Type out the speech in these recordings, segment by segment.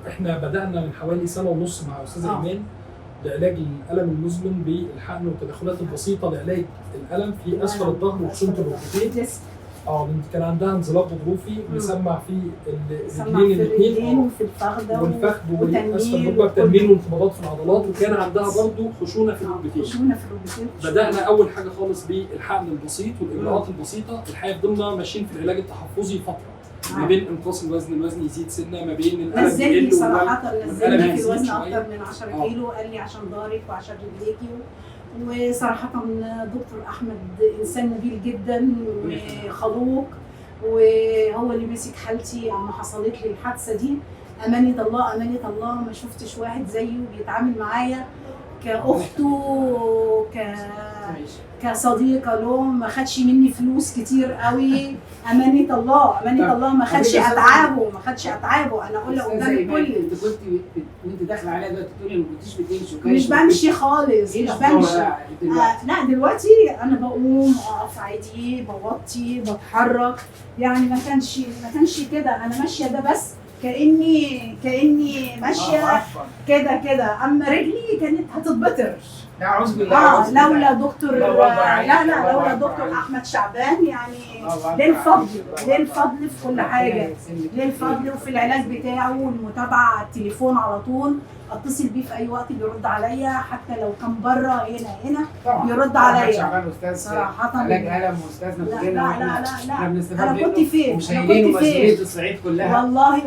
احنا بدأنا من حوالي سنة ونص مع أستاذة إيمان لعلاج الألم المزمن بالحقن والتدخلات البسيطة لعلاج الألم في أسفل الظهر وخشونة الركبتين. كان عندها انزلاق غضروفي بيسمع في الرجلين الاثنين وفي الفخذ واسفل الركبه، تنميل وانقباضات في العضلات، وكان عندها برضه خشونه في الركبتين. بدانا اول حاجه خالص بالحقن البسيط والاجراءات البسيطه. الحقيقه فضلنا ماشيين في العلاج التحفظي فتره، ما بين انقاص الوزن يزيد سنه، ما بين الالم نزلني صراحه، نزلني في الوزن اكتر من 10 كيلو. قال لي عشان ضهرك وعشان رجليكي. وصراحة دكتور أحمد إنسان نبيل جدا وخلوق، وهو اللي مسك حالتي أما حصلت لي الحادثة دي. أمانة الله أمانة الله، ما شفتش واحد زيه بيتعامل معايا كأخته كصديقة له. ما خدش مني فلوس كتير قوي. أمانة الله أمانة الله، ما خدش أتعابه. أنا أقول قدام الكل. أنت كنت وأنت داخلة عليها دلوقتي بتقولي ما كنتيش بتمشي؟ مش بمشي خالص، مش بمشي. لا دلوقتي أنا بقوم أقف عادي، بوطي، بتحرك. يعني ما كانش كده. أنا ماشية ده بس كأني ماشية كده. أما رجلي كانت هتتبطر. لا اعوذ بالله. لولا دكتور لولا دكتور احمد شعبان. يعني ليه الفضل في كل حاجه، ليه الفضل وفي العلاج بتاعه والمتابعه على التليفون على طول. اتصل بيه في اي وقت بيرد عليا، حتى لو كان بره هنا بيرد عليا. شعبان استاذ صراحه علاج الم واستاذنا كلنا. لا انا كنت فين؟ وشايلين مسؤوليه الصعيد كلها. والله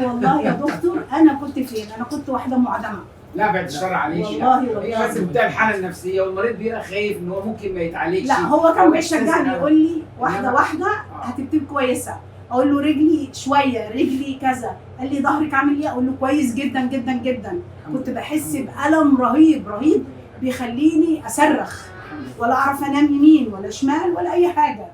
يا دكتور انا كنت فين؟ انا كنت واحده معدمه. لا بعد الشر عليك. والله هي بس بتاع الحاله النفسيه، والمريض بيبقى خايف ان هو ممكن ما يتعالجش. لا هو كان بيشجعني يقول لي واحده هتبتدي كويسه. اقول له رجلي شويه، رجلي كذا. قال لي ظهرك عامل ايه؟ اقول له كويس جدا جدا جدا. كنت بحس بألم رهيب بيخليني اصرخ، ولا اعرف انام يمين ولا شمال ولا اي حاجه.